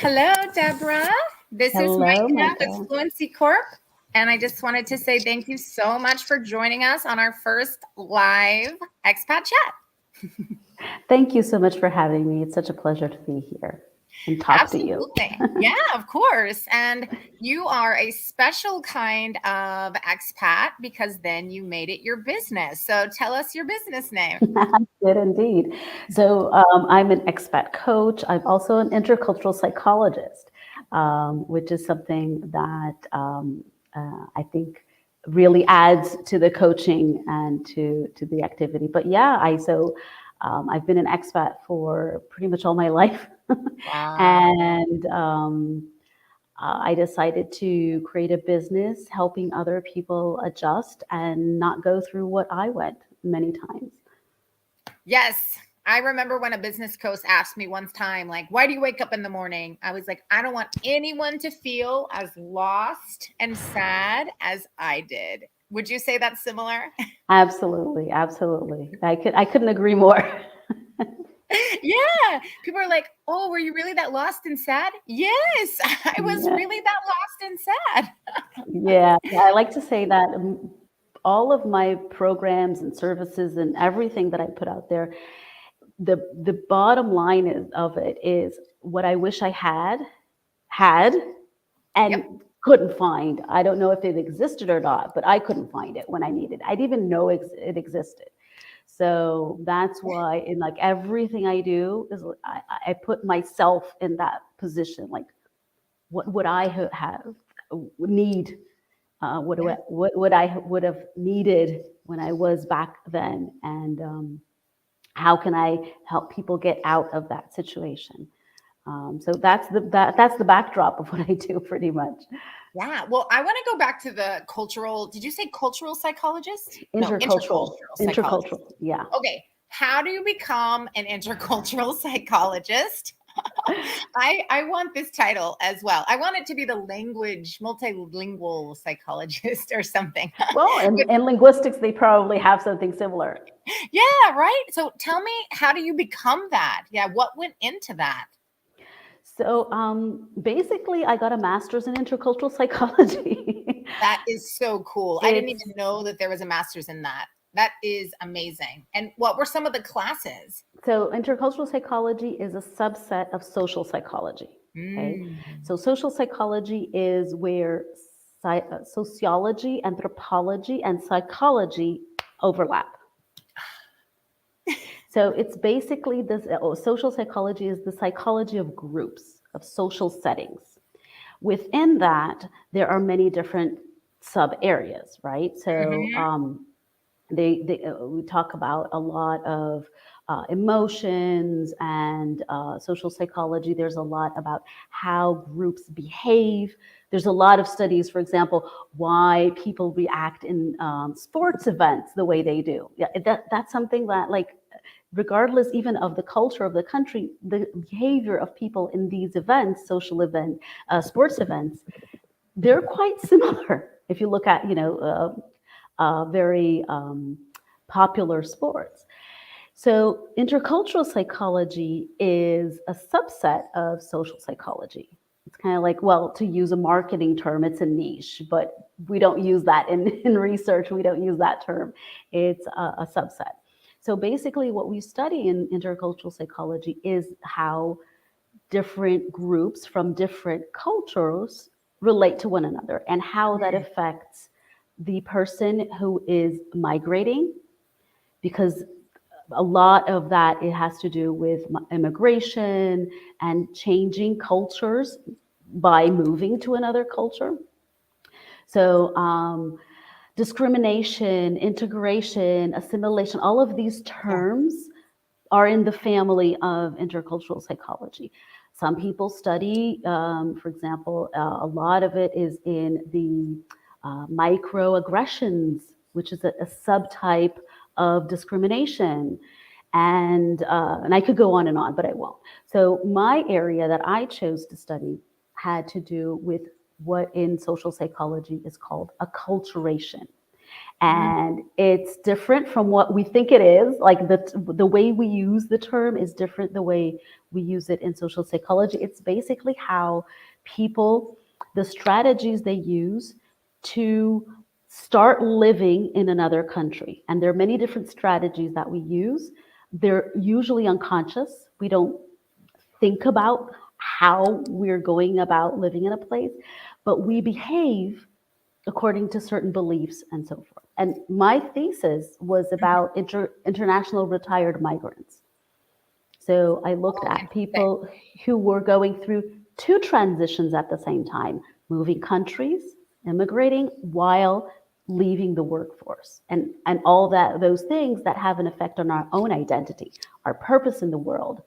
Hello, Deborah. This is Hello, Micah with Micah. Fluency Corp. And I just wanted to say thank you so much for joining us on our first live expat chat. Thank you so much for having me. It's such a pleasure to be here and talk to you. Absolutely. Yeah, of course. And you are a special kind of expat because then you made it your business. So tell us your business name. I did indeed. So I'm an expat coach. I'm also an intercultural psychologist, which is something that I think really adds to the coaching and to the activity. But yeah, I've been an expat for pretty much all my life, Wow. and I decided to create a business helping other people adjust and not go through what I went many times. Yes. I remember when a business coach asked me one time, like, why do you wake up in the morning? I was like, I don't want anyone to feel as lost and sad as I did. Would you say that's similar? Absolutely, absolutely. I couldn't agree more. Yeah. People are like, oh, were you really that lost and sad? Yes, I was Yeah, really that lost and sad. yeah. I like to say that all of my programs and services and everything that I put out there, the bottom line of it is what I wish I had Yep. and couldn't find. I don't know if it existed or not, but I couldn't find it when I needed it. I didn't even know it existed. So that's why in like everything I do is I put myself in that position. Like what would I have need? Yeah. What would I would have needed when I was back then? And how can I help people get out of that situation? So that's the backdrop of what I do pretty much. Yeah. Well, I want to go back to the cultural. Did you say cultural psychologist? No, Intercultural, intercultural psychologist. intercultural, yeah. Okay. How do you become an intercultural psychologist? I want this title as well. I want it to be the language multilingual psychologist or something. Well, But in linguistics, they probably have something similar. yeah, right. So tell me, how do you become that? Yeah, what went into that? So basically, I got a master's in intercultural psychology. That is so cool. I didn't It's even know that there was a master's in that. That is amazing. And what were some of the classes? so intercultural psychology is a subset of social psychology. Okay, Mm. so social psychology is where sociology, anthropology, and psychology overlap. So it's basically this social psychology is the psychology of groups, of social settings. Within that, there are many different sub areas, right? So Mhm. we talk about a lot of emotions and social psychology. There's a lot about how groups behave. There's a lot of studies, for example, why people react in sports events the way they do. Yeah, that's something that like regardless even of the culture of the country, the behavior of people in these events, social event, sports events, they're quite similar. If you look at, very popular sports. So intercultural psychology is a subset of social psychology. It's kind of like, well, to use a marketing term, it's a niche, but we don't use that in research. We don't use that term. It's a subset. So basically, what we study in intercultural psychology is how different groups from different cultures relate to one another and how that Mm. affects the person who is migrating, because a lot of that it has to do with immigration and changing cultures by moving to another culture. So discrimination, integration, assimilation, all of these Yeah. terms are in the family of intercultural psychology. Some people study, for example, a lot of it is in the microaggressions, which is a subtype of discrimination. And I could go on and on, but I won't. So my area that I chose to study had to do with what in social psychology is called acculturation. Mhm. and it's different from what we think it is. Like the way we use the term is different the way we use it in social psychology. It's basically how people, the strategies they use to start living in another country. And there are many different strategies that we use. They're usually unconscious. We don't think about how we're going about living in a place, but we behave according to certain beliefs and so forth. And my thesis was Mhm. about international retired migrants. So I looked Oh, at interesting. people who were going through two transitions at the same time, moving countries, immigrating while leaving the workforce, and all that, those things that have an effect on our own identity, our purpose in the world.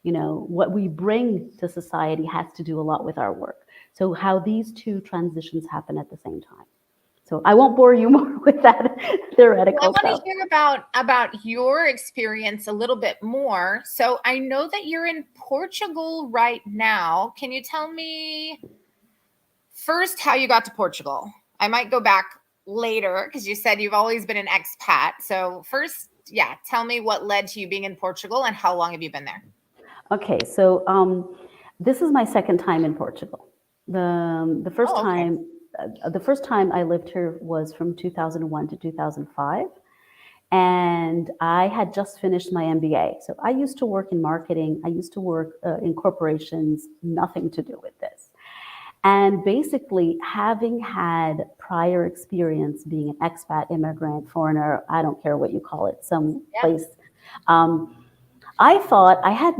What we bring to society has to do a lot with our work. So how these two transitions happen at the same time. So I won't bore you more with that Well, I theoretical want to stuff. hear about your experience a little bit more. So I know that you're in Portugal right now. Can you tell me first how you got to Portugal? I might go back later because you said you've always been an expat. So first, yeah, tell me what led to you being in Portugal and how long have you been there? Okay, so this is my second time in Portugal. The first Oh, okay. time the first time I lived here was from 2001 to 2005, and I had just finished my MBA. So I used to work in marketing. I used to work in corporations, nothing to do with this. And basically, having had prior experience being an expat, immigrant, foreigner, I don't care what you call it, some Yeah. place, um, I thought I had,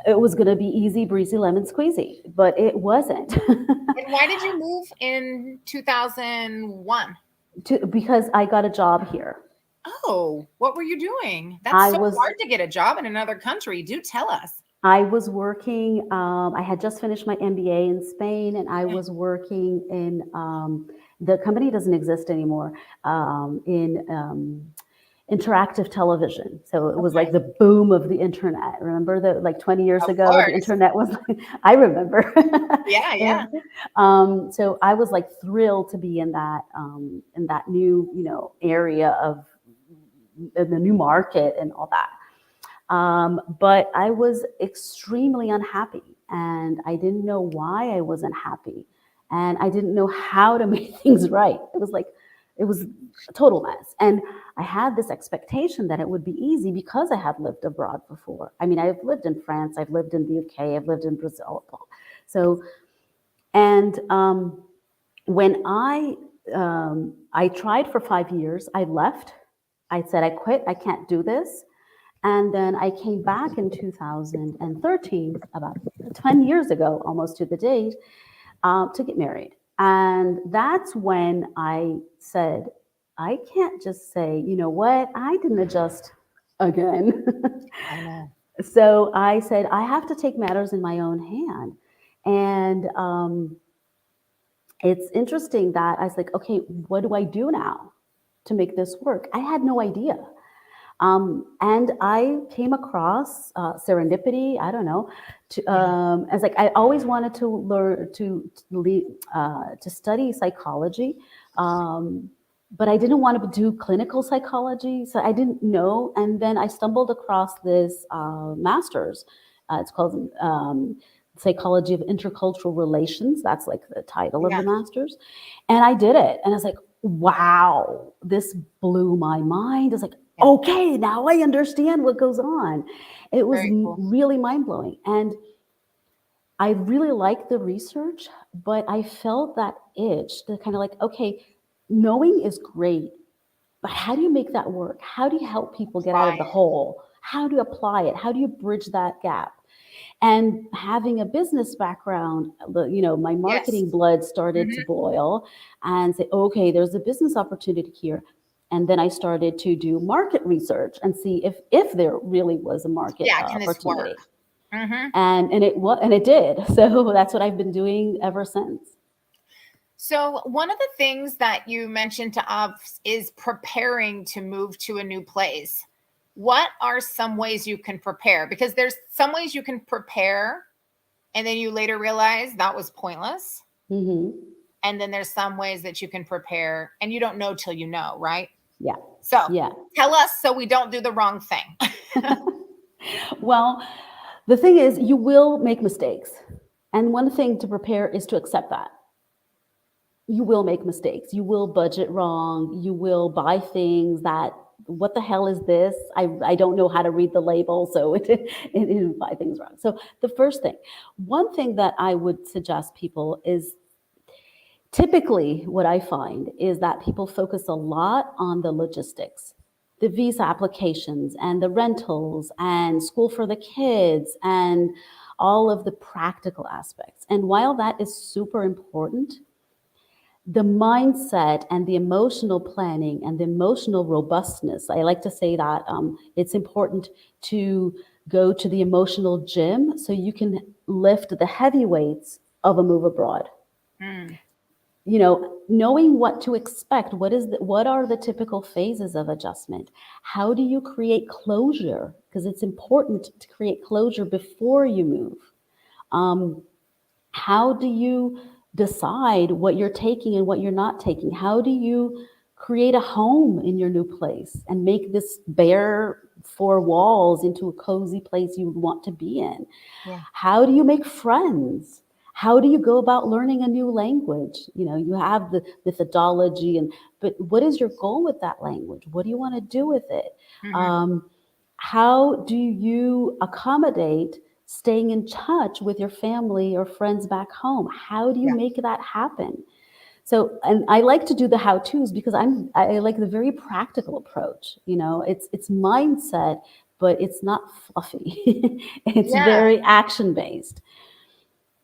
it was going to be easy breezy lemon squeezy, but it wasn't. And why did you move in 2001? Because I got a job here. Oh, what were you doing? That's I so was hard to get a job in another country. Do tell us. I was working. I had just finished my MBA in Spain, and I was working in the company doesn't exist anymore, in interactive television. So it was Okay. like the boom of the internet. Remember that, like 20 years Of ago, the course. internet was like, I remember. Yeah, yeah. And, so I was like thrilled to be in that new, area of in the new market and all that. But I was extremely unhappy, and I didn't know why I wasn't happy, and I didn't know how to make things right. It was a total mess. And I had this expectation that it would be easy because I had lived abroad before. I mean, I've lived in France, I've lived in the UK, I've lived in Brazil. So, and when I tried for 5 years, I left. I said, I quit, I can't do this. And then I came back in 2013, about 10 years ago, almost to the date, to get married. And that's when I said, I can't just say, you know what, I didn't adjust again. I know. So I said, I have to take matters in my own hand. And it's interesting that I was like, okay, what do I do now to make this work? I had no idea. And I came across serendipity. I don't know. Mhm. As like I always wanted to learn to study psychology, but I didn't want to do clinical psychology, so I didn't know. And then I stumbled across this master's. It's called Psychology of Intercultural Relations. That's like the title of the Yeah. master's, and I did it. And I was like, wow, this blew my mind. I was like, Yeah. okay, now I understand what goes on. It was Very cool. really mind blowing. And I really liked the research, but I felt that itch to kind of like, okay, knowing is great, but how do you make that work? How do you help people get out Apply of the it. hole? How do you apply it? How do you bridge that gap? And having a business background, my Yes. marketing blood started to Mhm. boil and say, okay, there's a business opportunity here. And then I started to do market research and see if there really was a market Yeah. Can this work? opportunity. Hmm. And it did. So that's what I've been doing ever since. So, one of the things that you mentioned to us is preparing to move to a new place. What are some ways you can prepare? Because there's some ways you can prepare and then you later realize that was pointless. Hmm. and then there's some ways that you can prepare, and you don't know till you know, right? Yeah. So Yeah. tell us so we don't do the wrong thing. Well, the thing is, you will make mistakes. And one thing to prepare is to accept that. You will make mistakes. You will budget wrong. You will buy things that, what the hell is this? I don't know how to read the label, so it buy things wrong. So the first thing, one thing that I would suggest people is, typically what I find is that people focus a lot on the logistics, the visa applications and the rentals and school for the kids and all of the practical aspects. And while that is super important, the mindset and the emotional planning and the emotional robustness, I like to say that it's important to go to the emotional gym so you can lift the heavy weights of a move abroad. Mm, You know, knowing what to expect, what are the typical phases of adjustment? How do you create closure? Because it's important to create closure before you move. Um, how do you decide what you're taking and what you're not taking? How do you create a home in your new place and make this bare four walls into a cozy place you want to be in? yeah. How do you make friends? How do you go about learning a new language? You know, you have the methodology, but what is your goal with that language? What do you want to do with it? Hmm. Um, how do you accommodate staying in touch with your family or friends back home? How do you Yeah. make that happen? So, and I like to do the how to's because I like the very practical approach. You know, it's mindset, but it's not fluffy. It's Yeah. very action based.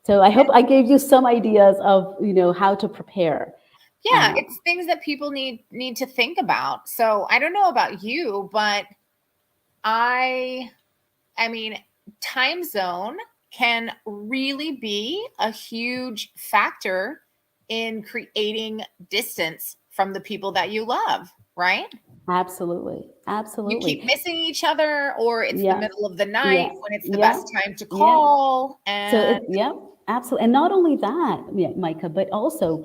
So I hope I gave you some ideas of, you know, how to prepare. Yeah, Uh, it's things that people need to think about. So I don't know about you, but I I mean, time zone can really be a huge factor in creating distance from the people that you love, right? Absolutely, You keep absolutely. missing each other, or it's the Yeah, middle of the night yeah, when it's the yeah, best time to yeah. call. So And it, yeah, absolutely. And not only that, yeah, Micah, but also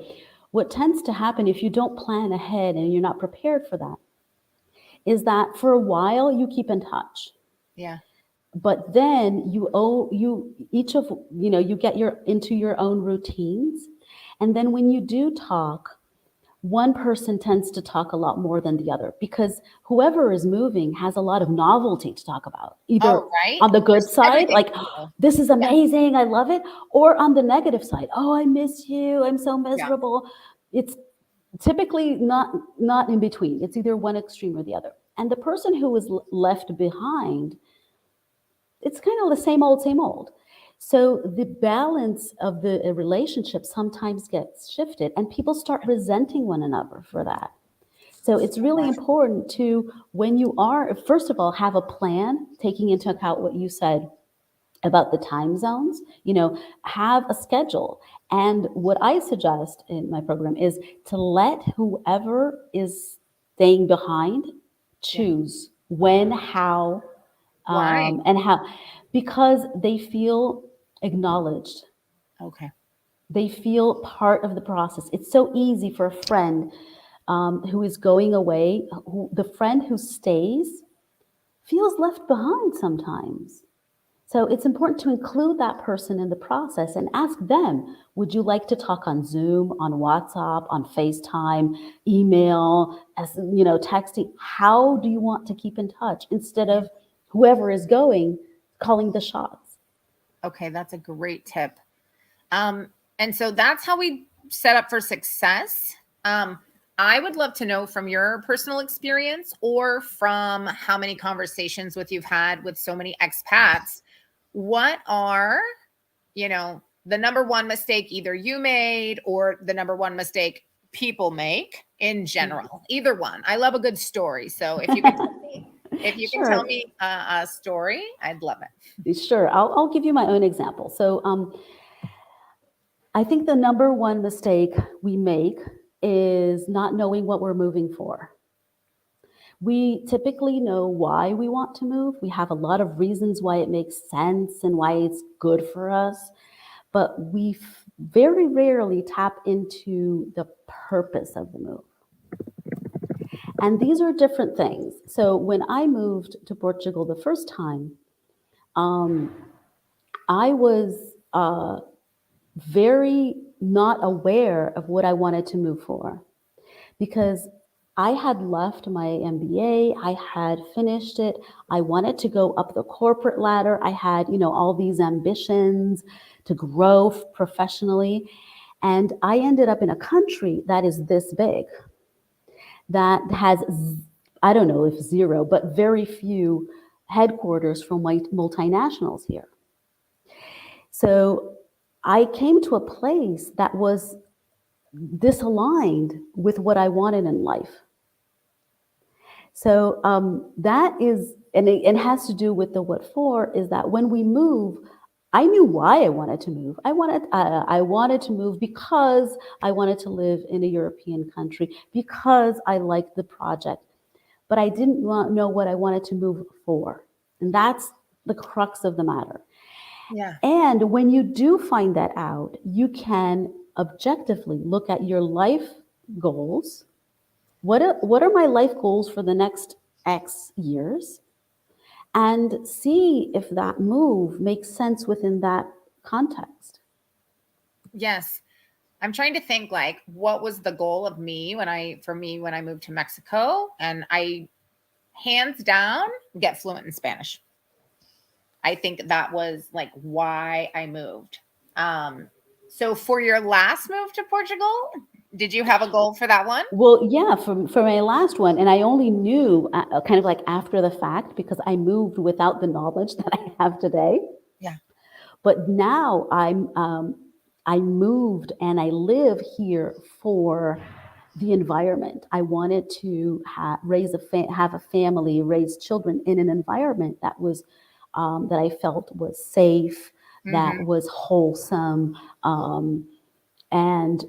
what tends to happen if you don't plan ahead and you're not prepared for that is that for a while you keep in touch. yeah, But then you each of, you know, you get your into your own routines. And then when you do talk, one person tends to talk a lot more than the other because whoever is moving has a lot of novelty to talk about, either oh, right. on the good There's side, everything like, to know. this is Yeah, amazing, I love it, or on the negative side, oh, I miss you, I'm so yeah, miserable. It's typically not in between. It's either one extreme or the other. And the person who is left behind, it's kind of the same old, same old. So the balance of the relationship sometimes gets shifted, and people start resenting one another for that. So it's really important to, when you are, first of all, have a plan, taking into account what you said about the time zones, you know, have a schedule. And what I suggest in my program is to let whoever is staying behind yeah. choose when, how, Why? and how, because they feel acknowledged. Okay. They feel part of the process. It's so easy for a friend who is going away, the friend who stays feels left behind sometimes. So it's important to include that person in the process and ask them, would you like to talk on Zoom, on WhatsApp, on FaceTime, email, as you know, texting? How do you want to keep in touch instead Yeah. of whoever is going calling the shots? Okay, that's a great tip. Um, and so that's how we set up for success. Um, I would love to know from your personal experience or from how many conversations with you've had with so many expats, what are, the number one mistake either you made or the number one mistake people make in general? Either one. I love a good story. So if you can tell Sure, me a story, I'd love it. sure. I'll give you my own example. So I think the number one mistake we make is not knowing what we're moving for. We typically know why we want to move. We have a lot of reasons why it makes sense and why it's good for us. but we very rarely tap into the purpose of the move. And these are different things. So when I moved to Portugal the first time, um, I was very not aware of what I wanted to move for because I had left my MBA, I had finished it, I wanted to go up the corporate ladder. I had, all these ambitions to grow professionally. And I ended up in a country that is this big, that has, I don't know if zero, but very few headquarters from multinationals here. So I came to a place that was disaligned with what I wanted in life. So that is, and it has to do with the what for, is that when we move, I knew why I wanted to move. I wanted to move because I wanted to live in a European country, because I liked the project, but I didn't know what I wanted to move for. And that's the crux of the matter. Yeah. And when you do find that out, you can objectively look at your life goals. What are my life goals for the next X years? And see if that move makes sense within that context. Yes. I'm trying to think like what was the goal of me when I moved to Mexico, and I hands down get fluent in Spanish. I think that was like why I moved. So for your last move to Portugal, did you have a goal for that one? Well, yeah, for my last one, and I only knew kind of like after the fact because I moved without the knowledge that I have today. Yeah. But now I moved and I live here for the environment. I wanted to have a family, raise children in an environment that was that I felt was safe, that Hmm. was wholesome, and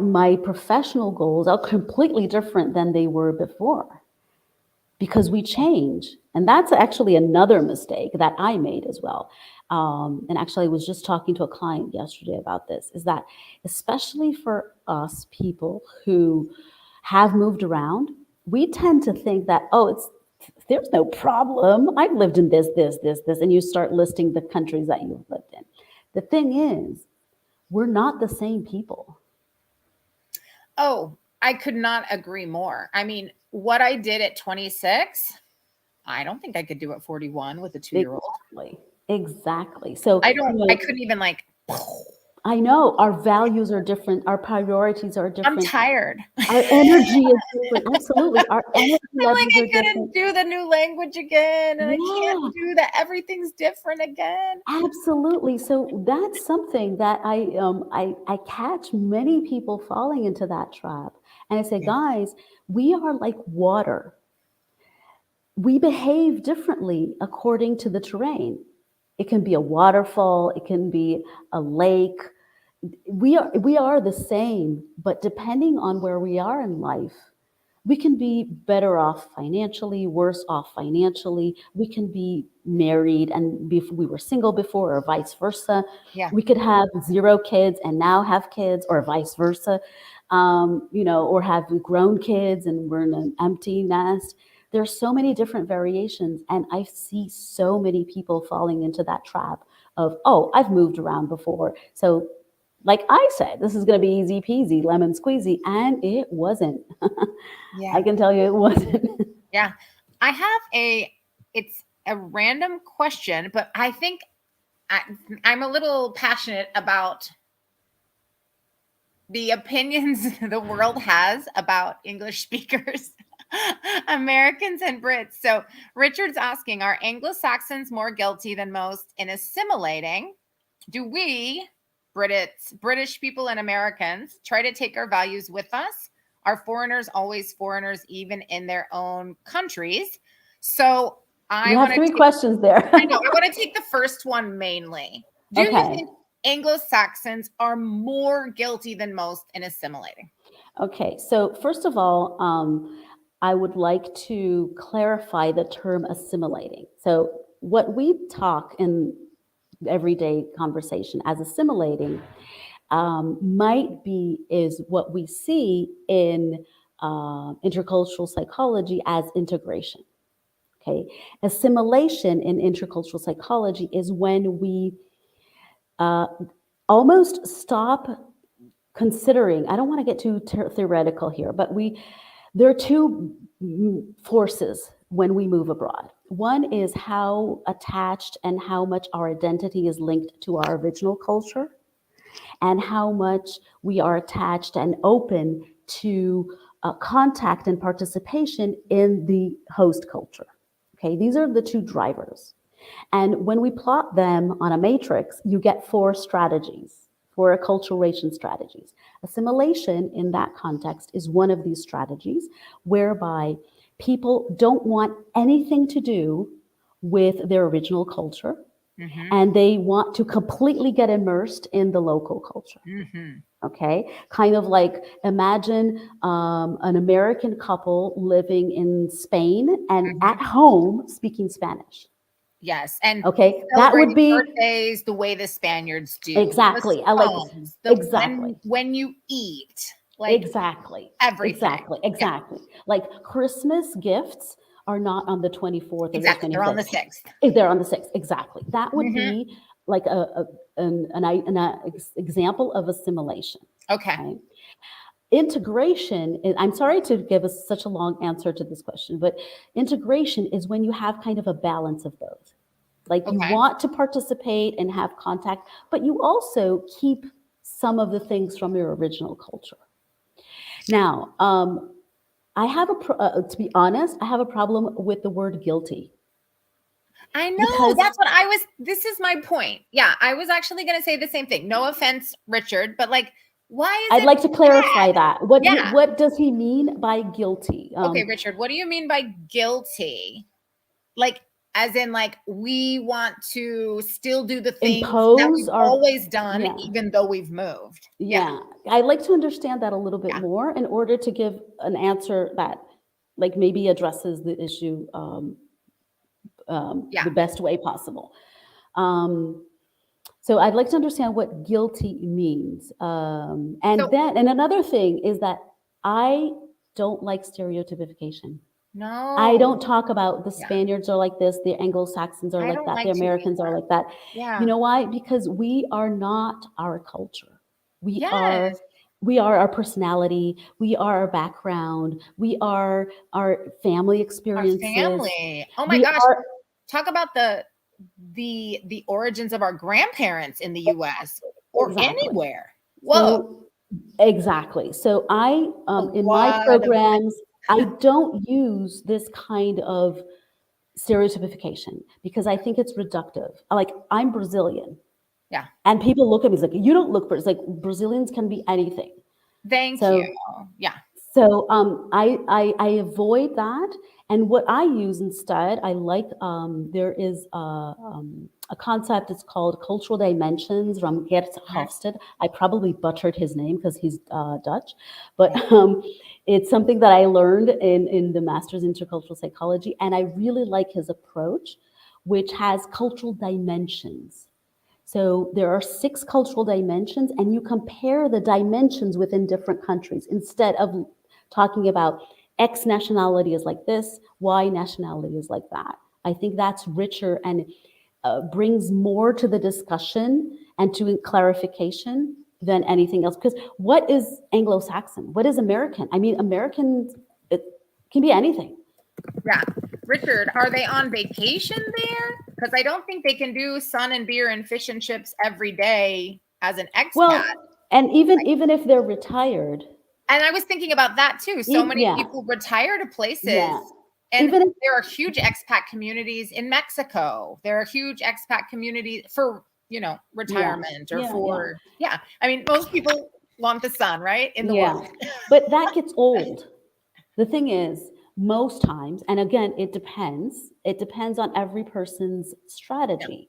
my professional goals are completely different than they were before because we change. And that's actually another mistake that I made as well. And actually, I was just talking to a client yesterday about this, is that especially for us people who have moved around, we tend to think that, oh, there's no problem. I've lived in this, and you start listing the countries that you've lived in. The thing is, we're not the same people. Oh, I could not agree more. I mean, what I did at 26, I don't think I could do at 41 with a 2-year old. Exactly. Exactly. So, I couldn't even like, I know our values are different, our priorities are I'm different, tired. our energy is different. Absolutely. Our energy I'm like, levels I are couldn't different. do the new language again. And I can't Yeah, do that. Everything's different again. absolutely. So that's something that I catch many people falling into that trap. And I say, Yeah. guys, we are like water. We behave differently according to the terrain. It can be a waterfall, it can be a lake. We are the same, but depending on where we are in life, we can be better off financially, worse off financially. We can be married and we were single before, or vice versa. Yeah. We could have zero kids and now have kids, or vice versa. Or have grown kids and we're in an empty nest. There's so many different variations, and I see so many people falling into that trap of, oh, I've moved around before, so like I said, this is going to be easy peasy, lemon squeezy. And it wasn't. I Yeah. can tell you it wasn't. Yeah. It's a random question, but I think I, I'm a little passionate about the opinions the world has about English speakers, Americans and Brits. So Richard's asking, are Anglo-Saxons more guilty than most in assimilating? Do we, British people and Americans, try to take our values with us? Are foreigners always foreigners, even in their own countries? So I You have want to three take, questions there. I know, I want to take the first one mainly. Do you Okay. think Anglo-Saxons are more guilty than most in assimilating? Okay. So, first of all, I would like to clarify the term assimilating. So, what we talk in everyday conversation as assimilating, might be is what we see in intercultural psychology as integration. Okay, assimilation in intercultural psychology is when we uh, almost stop considering. I don't want to get too theoretical here, but there are two forces when we move abroad. One is how attached and how much our identity is linked to our original culture, and how much we are attached and open to contact and participation in the host culture. Okay, these are the two drivers. And when we plot them on a matrix, you get four strategies, four acculturation strategies. Assimilation in that context is one of these strategies, whereby people don't want anything to do with their original culture, and they want to completely get immersed in the local culture. Okay, kind of like imagine an American couple living in Spain and at home speaking Spanish. Yes, and Okay, that would celebrating be birthdays the way the Spaniards do. The exactly. I like songs, the exactly. when you eat, like Exactly. everything. Exactly. Yeah, Exactly. Like Christmas gifts are not on the 24th or the exactly. They're on the 25th. 6th. They're on the 6th. Exactly. That would Mhm. be like an example of assimilation. Okay. Right? Integration, I'm sorry to give us such a long answer to this question, but integration is when you have kind of a balance of both. Like you Okay. want to participate and have contact, but you also keep some of the things from your original culture. Now, I have to be honest, I have a problem with the word guilty I know. because That's what I was. This is my point. Yeah, I was actually going to say the same thing. No offense, Richard, but like, why is I'd it like to clarify bad? that. Yeah. What does he mean by guilty? Okay, Richard, what do you mean by guilty? Like, as in, like, we want to still do the things that Impose we've our always done, yeah. even though we've moved. Yeah. Yeah, I'd like to understand that a little bit Yeah. more in order to give an answer that, like, maybe addresses the issue Yeah. the best way possible. Um, so I'd like to understand what guilty means. So, And another thing is that I don't like stereotypification. I no. don't talk about the Yeah. Spaniards are like this, the Anglo-Saxons are I like don't that, the like to Americans are either. like that. You Yeah. know why? Because we are not our culture. We are Yes. we are our personality, we are our background, we are our family Our experiences. family. Oh my We gosh. are Talk about the origins of our grandparents in the US or exactly. anywhere. Whoa. So exactly. So A in my lot of programs, I don't use this kind of stereotypification because I think it's reductive. Like I'm Brazilian, yeah. and people look at me like you don't look. It's like Brazilians can be anything. Thank you. So Yeah. I avoid that, and what I use instead, I like there is a concept. It's called cultural dimensions from Gert Mhm. Hofstede. I probably butchered his name because he's Dutch, but Yeah. it's something that I learned in the Master's in Intercultural Psychology, and I really like his approach, which has cultural dimensions. So there are 6 cultural dimensions, and you compare the dimensions within different countries instead of talking about X nationality is like this, Y nationality is like that. I think that's richer and brings more to the discussion and to clarification than anything else. Because what is Anglo-Saxon? What is American? I mean, American, it can be anything. Yeah. Richard, are they on vacation there? Because I don't think they can do sun and beer and fish and chips every day as an expat. Well, and even if they're retired, And I was thinking about that too. So many yeah, people retire to places, yeah. and Even if, there are huge expat communities in Mexico. There are huge expat communities for, yeah, retirement or yeah, yeah, for, yeah. I mean, most people want the sun, right? In the yeah. world. But that gets old. The thing is, most times, and again, it depends on every person's Yeah. strategy.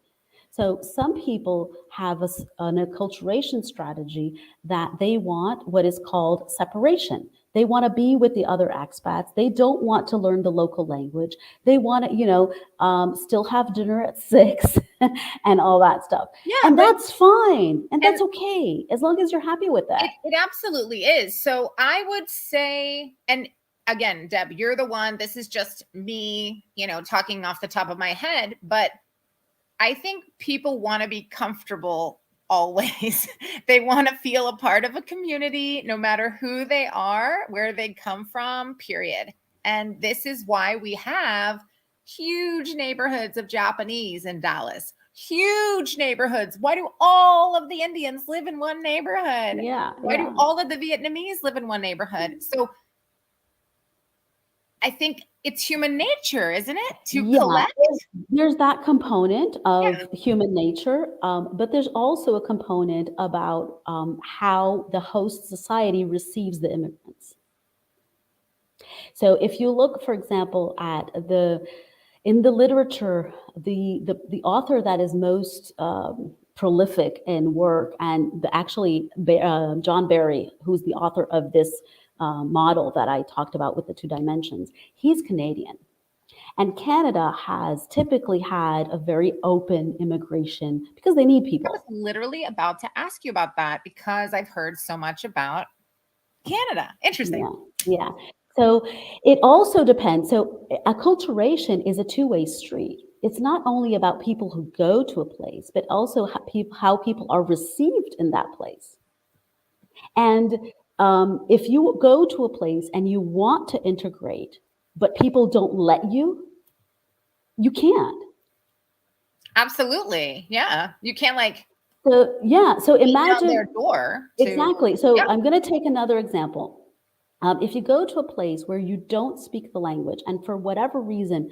So some people have an acculturation strategy that they want what is called separation. They want to be with the other expats. They don't want to learn the local language. They want to, still have dinner at 6 and all that stuff. Yeah, And but that's fine. And and that's okay as long as you're happy with that. it absolutely is. So I would say, and again, Deb, you're the one, this is just me, talking off the top of my head, but I think people want to be comfortable always. They want to feel a part of a community, no matter who they are, where they come from, period. And this is why we have huge neighborhoods of Japanese in Dallas. Huge neighborhoods. Why do all of the Indians live in one neighborhood? Yeah, Why do yeah. all of the Vietnamese live in one neighborhood? So I think it's human nature, isn't it? To Yeah, collect. there's that component of Yeah. human nature, but there's also a component about how the host society receives the immigrants. So if you look, for example, at in the literature, the author that is most prolific in work, and actually John Barry, who's the author of this model that I talked about with the 2 dimensions, he's Canadian. And Canada has typically had a very open immigration because they need I was people. literally about to ask you about that because I've heard so much about Canada. Interesting. Yeah, yeah. So it also depends. So acculturation is a two-way street. It's not only about people who go to a place, but also how people are received in that place. And if you go to a place and you want to integrate, but people don't let you, you can't. Absolutely. Yeah. You can't like So yeah, so beat down imagine their door to, exactly. So yeah. I'm going to take another example. If you go to a place where you don't speak the language, and for whatever reason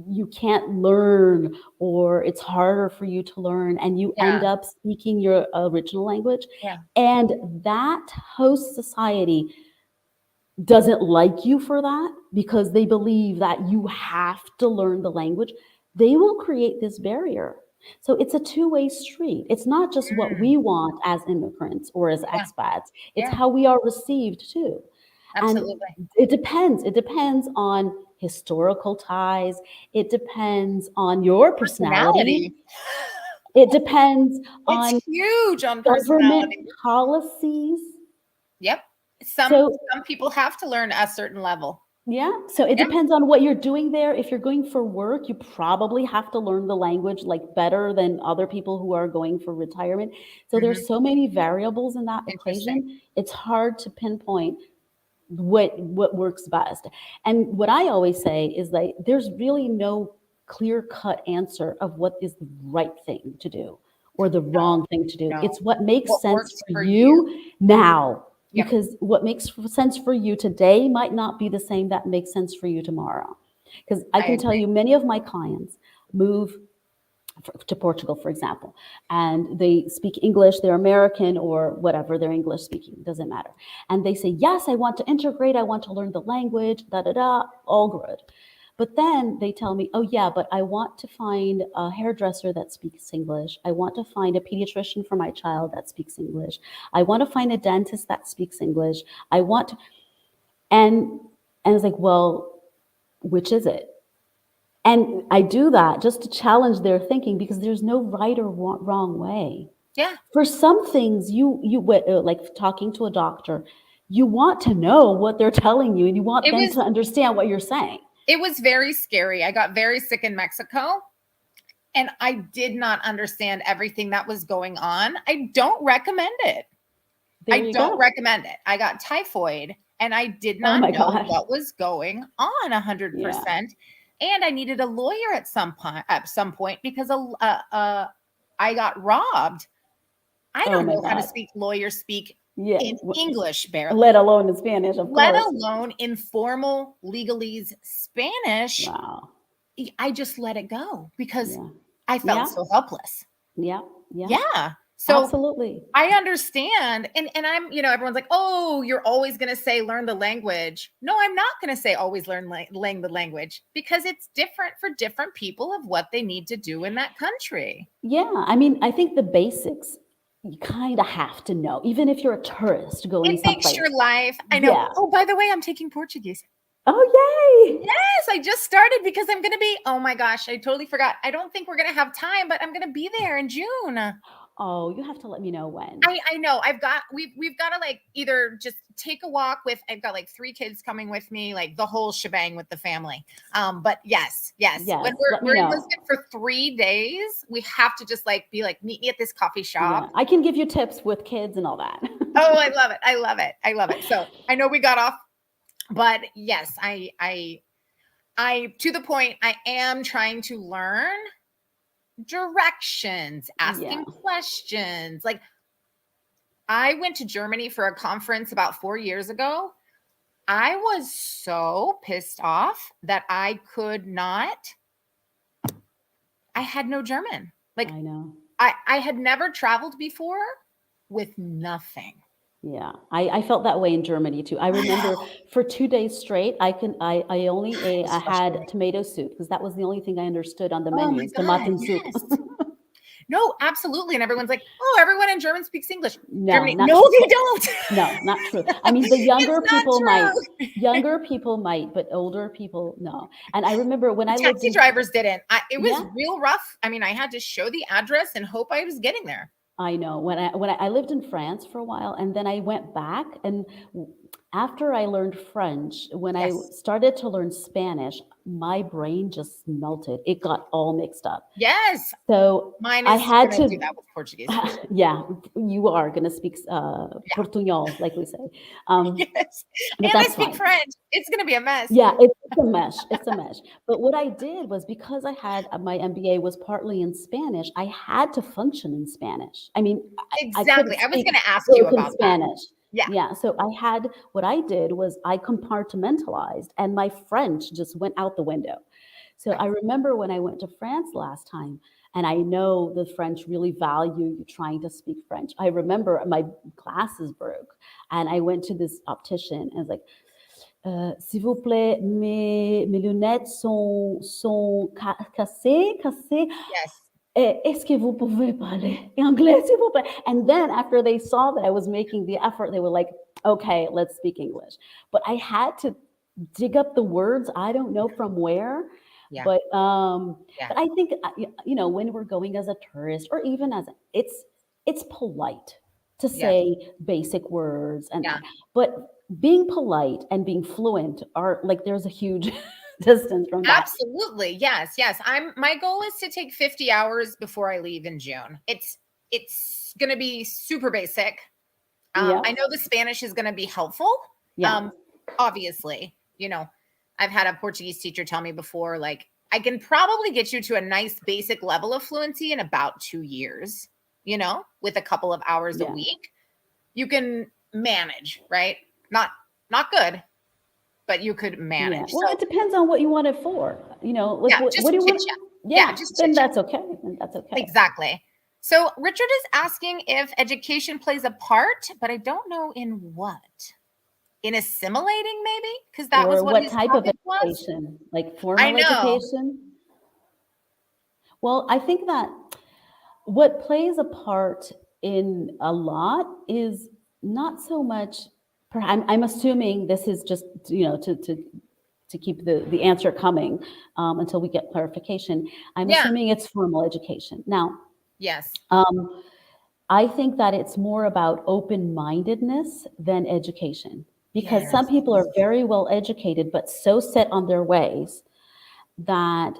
you can't learn, or it's harder for you to learn, and you end Yeah. up speaking your original language, Yeah. and that host society doesn't like you for that because they believe that you have to learn the language, they will create this barrier. So it's a two-way street. It's not just what Mm, we want as immigrants or as yeah. expats, it's Yeah. how we are received too. And Absolutely. it depends. It depends on historical ties. It depends on your personality. Personality. It depends It's on huge on government personality. policies. Yep. Some So some people have to learn a certain level. yeah, so it Yeah. depends on what you're doing there. If you're going for work, you probably have to learn the language like better than other people who are going for retirement. So Hmm. there's so many variables in that Interesting. equation. It's hard to pinpoint what works best. And what I always say is that there's really no clear-cut answer of what is the right thing to do or the No, wrong thing to do. no. It's what makes What sense works for for you? you now. Yep. Because what makes sense for you today might not be the same that makes sense for you tomorrow. Because I I can tell agree. you, many of my clients move to Portugal, for example, and they speak English, they're American or whatever, they're English speaking, doesn't matter. And they say, yes, I want to integrate, I want to learn the language, da da da, all good. But then they tell me, oh yeah, but I want to find a hairdresser that speaks English. I want to find a pediatrician for my child that speaks English. I want to find a dentist that speaks English. I want to, and and it's like, well, which is it? And I do that just to challenge their thinking because there's no right or wrong way. Yeah. For some things, like talking to a doctor, you want to know what they're telling you and you want It them was to understand what you're saying. it was very scary. I got very sick in Mexico and I did not understand everything that was going on. I don't recommend it. There I you don't go. recommend it. I got typhoid and I did Oh not my know gosh. what was going on Yeah. 100%. And I needed a lawyer at some point because I got robbed. I Oh don't my know how to God. speak lawyer speak Yeah. in English Let barely, alone in Spanish, of let course. alone informal legalese Spanish. Wow. I just let it go because Yeah. I felt Yeah. so helpless. Yeah. Yeah. Yeah. So Absolutely. I understand. And I'm, everyone's like, oh, you're always going to say learn the language. No, I'm not going to say always learn the language because it's different for different people of what they need to do in that country. Yeah. I mean, I think the basics you kind of have to know, even if you're a tourist going It makes someplace. your life. I know. Yeah. Oh, by the way, I'm taking Portuguese. Oh, yay. Yes, I just started because I'm going to be, oh my gosh, I totally forgot. I don't think we're going to have time, but I'm going to be there in June. Oh, you have to let me know when. I know. We've got to like either just take a walk with, I've got like 3 kids coming with me, like the whole shebang with the family. But yes. When Yes, let me we're in know. Lisbon for 3 days, we have to just like be like, meet me at this coffee shop. Yeah, I can give you tips with kids and all that. Oh, I love it. I love it. I love it. So I know we got off, but yes, I to the point, I am trying to learn directions, Yeah, asking questions. Like I went to Germany for a conference about 4 years ago. I was so pissed off that I could not, I had no German. Like I know. I had never traveled before with nothing. Yeah, I felt that way in Germany too. I remember for 2 days straight, I only ate, It's I had frustrating. tomato soup because that was the only thing I understood on the Oh my menus, God. tomaten soup. Yes. No, absolutely. And everyone's like, oh, everyone in German speaks English. No, Germany. not No, true. they don't. No, not true. I mean, the It's younger not people might. true. Younger people might, but older people, no. And I remember when The I lived taxi in, drivers didn't. It was yeah, real rough. I mean, I had to show the address and hope I was getting there. I know. I lived in France for a while, and then I went back, and after I learned French, when I Yes. started to learn Spanish, my brain just melted. It got all mixed up. Yes. So Mine I is had going to do to, that with Portuguese for sure. yeah, you are going to speak Portuñol, like we say, Yes. but And I that's speak fine. French. It's going to be a mess. Yeah, it's a mesh. It's a mesh. But what I did was because I had my MBA was partly in Spanish, I had to function in Spanish. I mean, I couldn't Exactly. I was speak going to ask you broken about that. Spanish. Yeah. Yeah, so I had what I did was I compartmentalized and my French just went out the window. So I remember when I went to France last time, and I know the French really value you trying to speak French. I remember my glasses broke and I went to this optician and I was like, s'il vous plaît, mes lunettes sont cassées, cassées. Yes. Est-ce que vous pouvez parler anglais, s'il vous plaît? And then after they saw that I was making the effort, they were like, okay, let's speak English. But I had to dig up the words. I don't know from where, Yeah. but Yeah. but I think when we're going as a tourist or even as it's polite to Yes. say basic words and Yeah. that. But being polite and being fluent are like there's a huge distance from that. Absolutely. Yes. My goal is to take 50 hours before I leave in June. It's going to be super basic. Yeah, I know the Spanish is going to be helpful. yeah, Obviously, I've had a Portuguese teacher tell me before, like, I can probably get you to a nice basic level of fluency in about 2 years, with a couple of hours a yeah. week. You can manage, right? Not good, but you could Yeah. manage. Well, So it depends on what you want it for. Like yeah, what just do you chit want? chat. Yeah, Yeah, just chit then chat. that's okay. Then that's okay. Exactly. So Richard is asking if education plays a part, but I don't know in what. In assimilating, maybe? Because that was Or what what his type of topic was. education? Like I formal know. education? Well, I think that what plays a part in a lot is not so much. I'm assuming this is just to keep the answer coming until we get clarification. I'm Yeah. assuming it's formal education. Now, Yes. um, I think that it's more about open mindedness than education because some Yes. people are very well educated, but so set on their ways that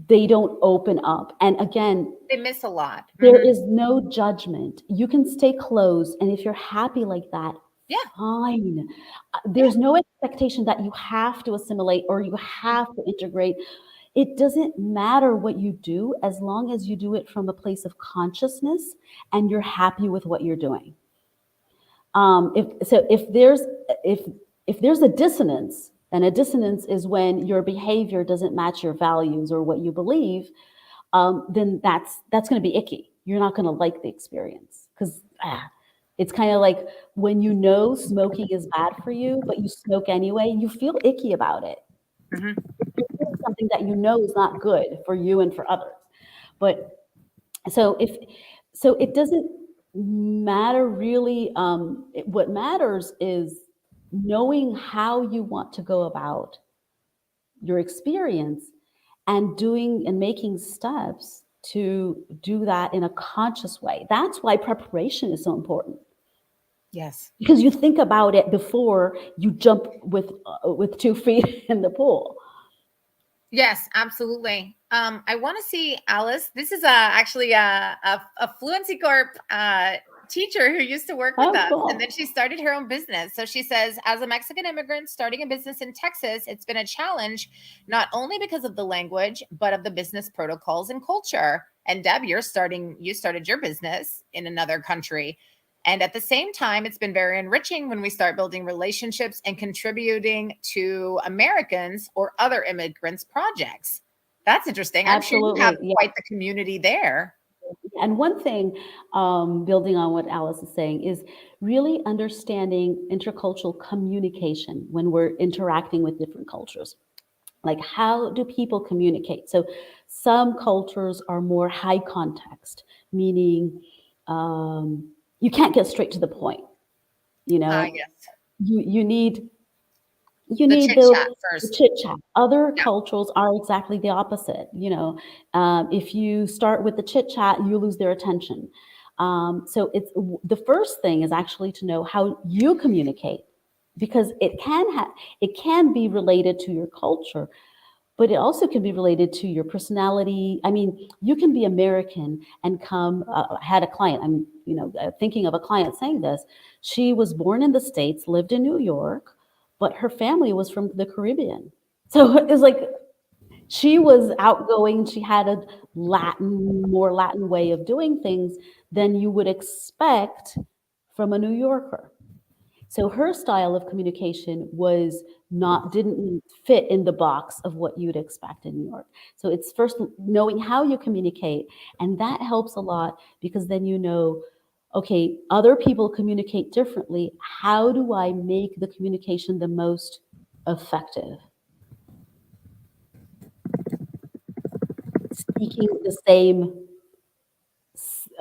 they don't open up. And again, They miss a lot. there Mhm. is no judgment. You can stay closed. And if you're happy like that, Yeah. fine. Yeah. There's no expectation that you have to assimilate or you have to integrate. It doesn't matter what you do as long as you do it from a place of consciousness and you're happy with what you're doing. If there's a dissonance, and a dissonance is when your behavior doesn't match your values or what you believe, then that's going to be icky. You're not going to like the experience because it's kind of like when you know smoking is bad for you, but you smoke anyway, you feel icky about it. Mhm. You're doing something that you know is not good for you and for others. But so if so, it doesn't. matter really, what matters is knowing how you want to go about your experience and doing and making steps to do that in a conscious way. That's why preparation is so important, Yes. because you think about it before you jump with 2 feet in the pool. Yes, absolutely. I want to see Alice. This is actually a Fluency Corp teacher who used to work with Oh, us, and then cool. she started her own business. So she says, as a Mexican immigrant starting a business in Texas, it's been a challenge, not only because of the language, but of the business protocols and culture. And Deb, you started your business in another country. And at the same time, it's been very enriching when we start building relationships and contributing to Americans or other immigrants' projects. That's interesting. I'm sure you have Absolutely. Yeah. quite the community there. And one thing, building on what Alice is saying, is really understanding intercultural communication when we're interacting with different cultures. Like, how do people communicate? So some cultures are more high context, meaning, um, you can't get straight to the point. You know, Yes. you need you The need chit chat the first. chit chat. Other Yeah. cultures are exactly the opposite. If you start with the chit chat, you lose their attention. So it's the first thing is actually to know how you communicate, because it can be related to your culture, but it also can be related to your personality. I mean, you can be American and come. I had a client. I'm thinking of a client saying this. She was born in the States, lived in New York, but her family was from the Caribbean. So it's like she was outgoing. She had a more Latin way of doing things than you would expect from a New Yorker. So her style of communication was not didn't fit in the box of what you'd expect in New York. So it's first knowing how you communicate, and that helps a lot, because then okay, other people communicate differently. How do I make the communication the most effective? Speaking the same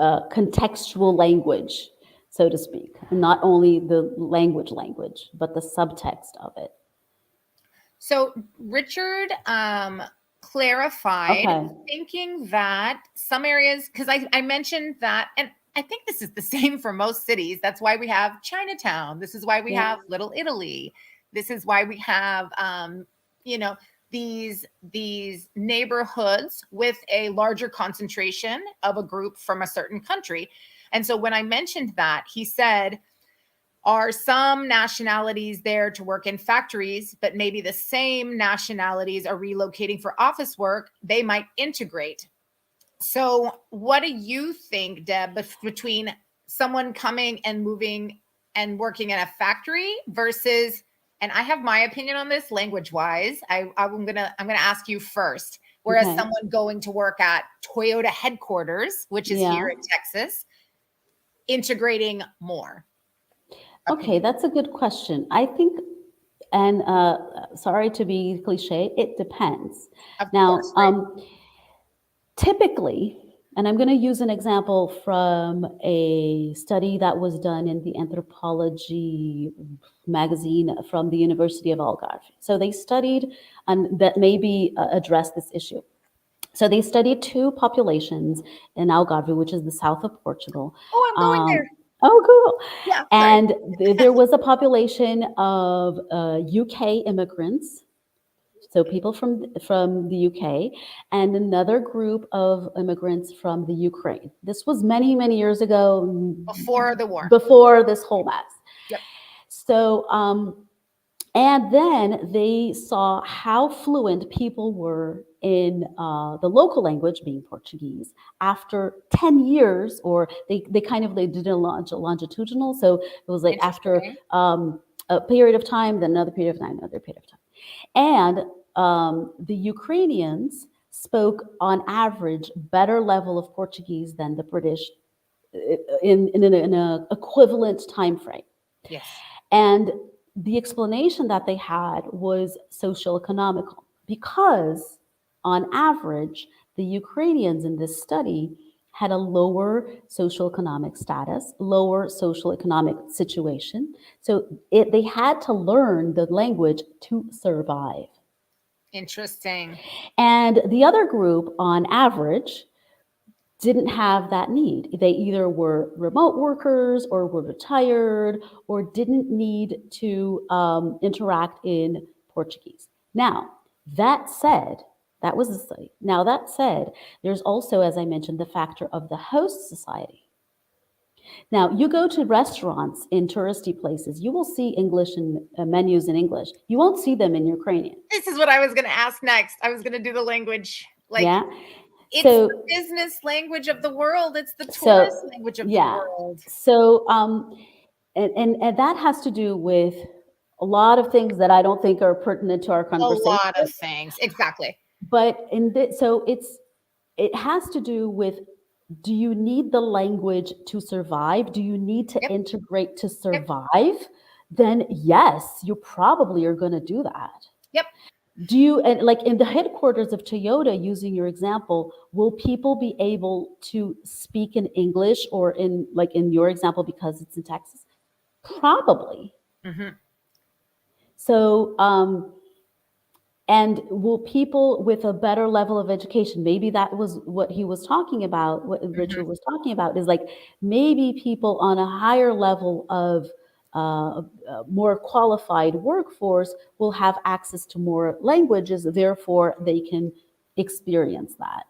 contextual language, so to speak, and not only the language, but the subtext of it. So Richard clarified, Okay. thinking that some areas, because I mentioned that, and I think this is the same for most cities. That's why we have Chinatown. This is why we Yeah. have Little Italy. This is why we have, you know, these neighborhoods with a larger concentration of a group from a certain country. And so when I mentioned that, he said, are some nationalities there to work in factories, but maybe the same nationalities are relocating for office work? They might integrate. So, what do you think, Deb, between someone coming and moving and working in a factory versus, and I have my opinion on this language wise. I'm gonna ask you first. Whereas Okay. someone going to work at Toyota headquarters, which is Yeah. here in Texas, integrating more. Okay, Opinion. that's a good question. I think, and sorry to be cliche, it depends. Of Now, course, right? typically, and I'm going to use an example from a study that was done in the anthropology magazine from the University of Algarve. So they studied, and that maybe address this issue. So they studied two populations in Algarve, which is the south of Portugal. Oh, I'm going there. Oh, cool. Yeah, sorry. And there was a population of UK immigrants, so people from the UK, and another group of immigrants from the Ukraine. This was many years ago, Before the war. before this whole mess. Yep. So, and then they saw how fluent people were in the local language, being Portuguese, after 10 years, or they did a longitudinal. So it was like after Interesting. a period of time, then another period of time, another period of time. And the Ukrainians spoke on average better level of Portuguese than the British in an equivalent time frame. Yes. And the explanation that they had was social economical, because on average, the Ukrainians in this study had a lower socioeconomic status, lower socioeconomic situation. So they had to learn the language to survive. Interesting. And the other group, on average, didn't have that need. They either were remote workers or were retired or didn't need to interact in Portuguese. Now, that said, that was the study. Now, that said, there's also, as I mentioned, the factor of the host society. Now, you go to restaurants in touristy places, you will see English and menus in English. You won't see them in Ukrainian. This is what I was going to ask next. I was going to do the language. Like, Yeah. it's So, the business language of the world. It's the so tourist language of the yeah. world. So, and that has to do with a lot of things that I don't think are pertinent to our A conversation. lot of things. Exactly. But so it has to do with, do you need the language to survive? Do you need to Yep. integrate to Yep. survive? Then yes, you probably are going to do that. Yep. Do you, and like in the headquarters of Toyota, using your example, will people be able to speak in English, or in, like in your example, because it's in Texas? Probably. Mhm. So, and will people with a better level of education, maybe that was what he was talking about, what Richard Mhm. was talking about, is like maybe people on a higher level of more qualified workforce will have access to more languages, therefore they can experience that.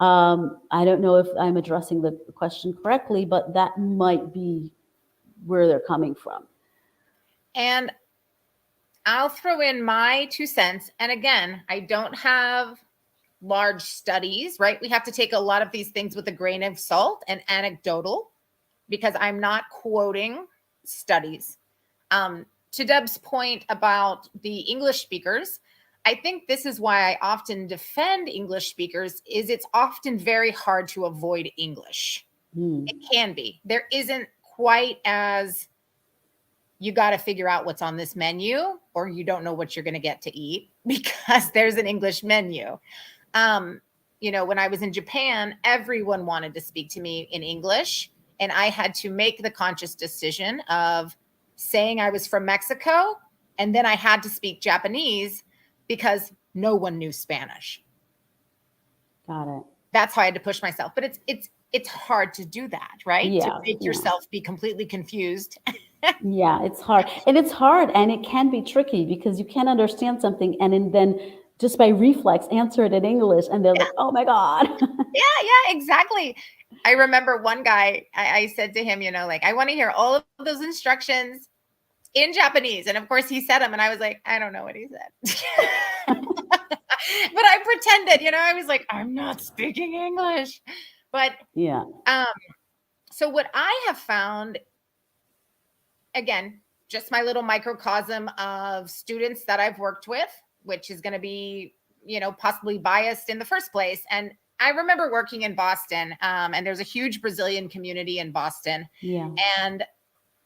I don't know if I'm addressing the question correctly, but that might be where they're coming from. And I'll throw in my 2 cents. And again, I don't have large studies, right? We have to take a lot of these things with a grain of salt and anecdotal, because I'm not quoting studies. To Deb's point about the English speakers, I think this is why I often defend English speakers, is it's often very hard to avoid English. It can be. There isn't quite as, you got to figure out what's on this menu, or you don't know what you're going to get to eat because there's an English menu. When I was in Japan, everyone wanted to speak to me in English, and I had to make the conscious decision of saying I was from Mexico, and then I had to speak Japanese because no one knew Spanish. Got it. That's how I had to push myself. But it's hard to do that, right? Yeah, to make yourself be completely confused. Yeah, it's hard. And it's hard, and it can be tricky because you can't understand something and then just by reflex answer it in English, and they're like, oh my God. Yeah, exactly. I remember one guy, I said to him, like, I want to hear all of those instructions in Japanese. And of course he said them, and I was like, I don't know what he said. But I pretended, I was like, I'm not speaking English. But Yeah. So what I have found, again, just my little microcosm of students that I've worked with, which is going to be, possibly biased in the first place. And I remember working in Boston, and there's a huge Brazilian community in Boston. Yeah. And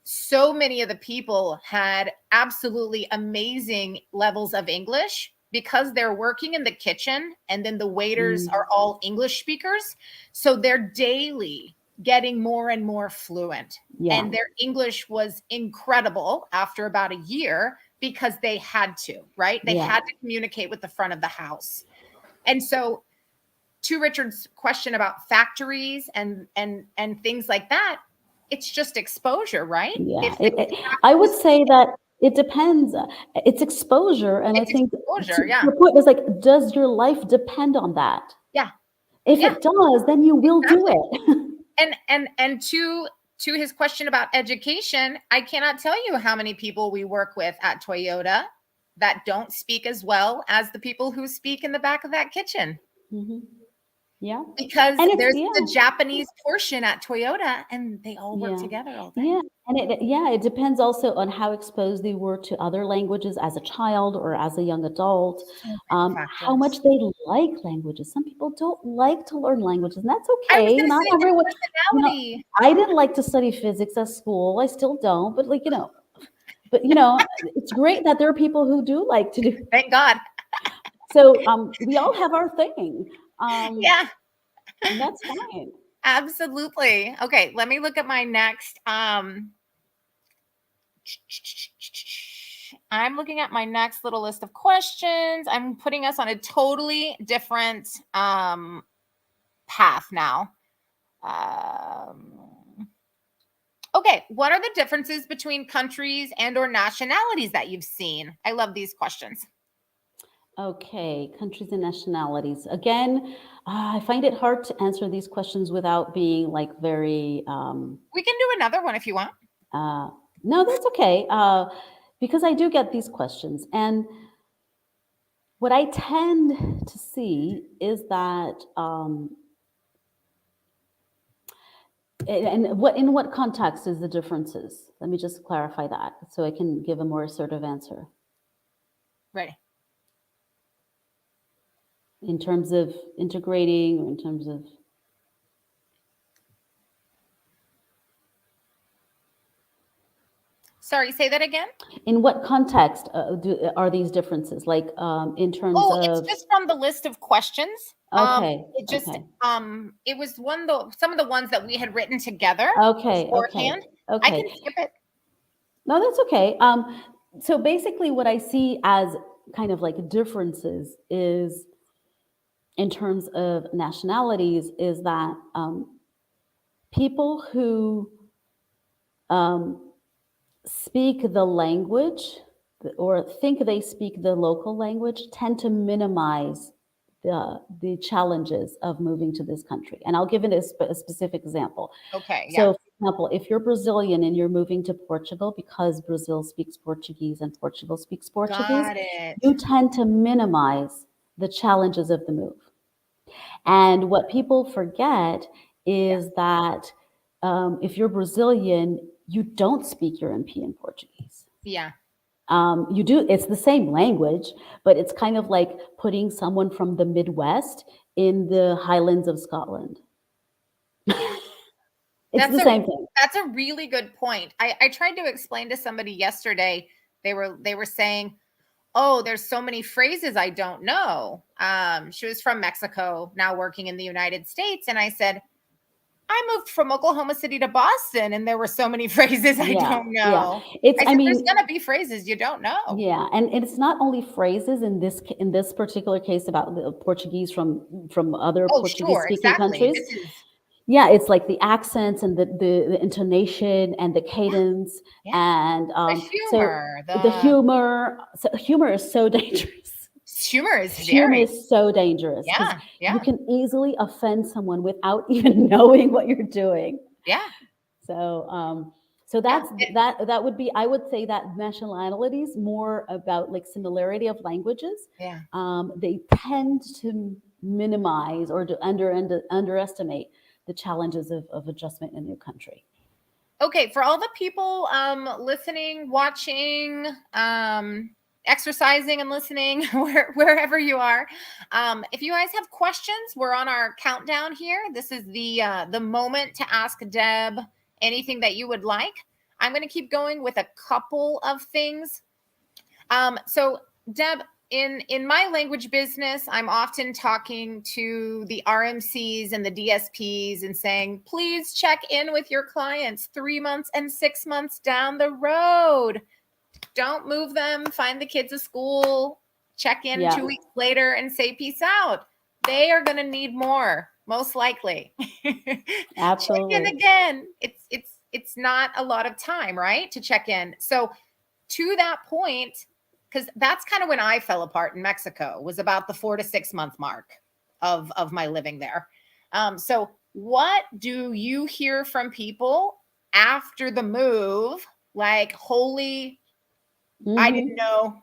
so many of the people had absolutely amazing levels of English because they're working in the kitchen, and then the waiters are all English speakers. So they're daily getting more and more fluent. Yeah. And their English was incredible after about a year because they had to, right? They Yeah. had to communicate with the front of the house. And so, to Richard's question about factories and things like that, it's just exposure, right? Yeah. If I would say that it depends. It's exposure. And it's I think exposure, yeah. your point is like, does your life depend on that? Yeah. If Yeah. it does, then you will Exactly. do it. And to his question about education, I cannot tell you how many people we work with at Toyota that don't speak as well as the people who speak in the back of that kitchen. Mm-hmm. Yeah. Because And there's the Japanese portion at Toyota, and they all work Yeah. together all day. Yeah. And it depends also on how exposed they were to other languages as a child or as a young adult. So many How factors. much they like languages. Some people don't like to learn languages, and that's I was okay. going to Not say, everyone. personality. I didn't like to study physics at school. I still don't, but it's great that there are people who do like to do. Thank God. So we all have our thing. Yeah. And that's fine. Absolutely. Okay, let me look at my next. I'm looking at my next little list of questions. I'm putting us on a totally different path now. Okay, what are the differences between countries and or nationalities that you've seen? I love these questions. Okay, countries and nationalities. Again, I find it hard to answer these questions without being like very. We can do another one if you want. Uh, no, that's okay. Because I do get these questions, and what I tend to see is that, and what in what context is the differences? Let me just clarify that so I can give a more assertive answer. Ready. In terms of integrating, or in terms of Sorry, say that again. in what context are these differences? Like in terms Oh, it's of just from the list of questions. okay, It just okay, it was some of the ones that we had written together okay, okay, beforehand. I okay. can skip it. No, that's okay. So basically, what I see as kind of like differences is in terms of nationalities is that people who um, speak the language or think they speak the local language tend to minimize the challenges of moving to this country. And I'll give it a specific example. Okay, yeah. So, for example, if you're Brazilian and you're moving to Portugal because Brazil speaks Portuguese and Portugal speaks Portuguese, Got it. you tend to minimize the challenges of the move. And what people forget Yeah. is that if you're Brazilian, you don't speak European Portuguese. Yeah. You do, it's the same language, but it's kind of like putting someone from the Midwest in the Highlands of Scotland. It's That's the a same thing. that's a really good point. I tried to explain to somebody yesterday. They were saying, "Oh, there's so many phrases I don't know." She was from Mexico, now working in the United States, and I said, "I moved from Oklahoma City to Boston, and there were so many phrases I Yeah, don't yeah. know." It's, I I said, "There's mean, gonna be phrases you don't know." yeah, and it's not only phrases in this particular case about the Portuguese from other Oh, Portuguese sure, speaking exactly. countries. This is Yeah, it's like the accents and the intonation and the yeah, cadence yeah. and The so humor, the the humor. So humor is so dangerous. humor is Humor very, is so dangerous because yeah, you yeah, can easily offend someone without even knowing what you're doing. yeah, So, so yeah, that's that would be, I would say that nationalities more about like similarity of languages. yeah. They tend to minimize or to underestimate the challenges of adjustment in a new country. Okay, for all the people listening, watching, exercising and listening wherever you are, if you guys have questions, we're on our countdown here. This is the moment to ask Deb anything that you would like. I'm going to keep going with a couple of things. So Deb, in my language business, I'm often talking to the RMCs and the DSPs and saying, please check in with your clients 3 months and 6 months down the road. Don't move them, find the kids a school, check in Yeah, 2 weeks later and say peace out. They are going to need more, most likely. Check in absolutely. again. It's not a lot of time, right? To check in. So to that point, because that's kind of when I fell apart in Mexico, was about the 4 to 6 month mark of my living there. So what do you hear from people after the move? Like, holy, I didn't Hmm. know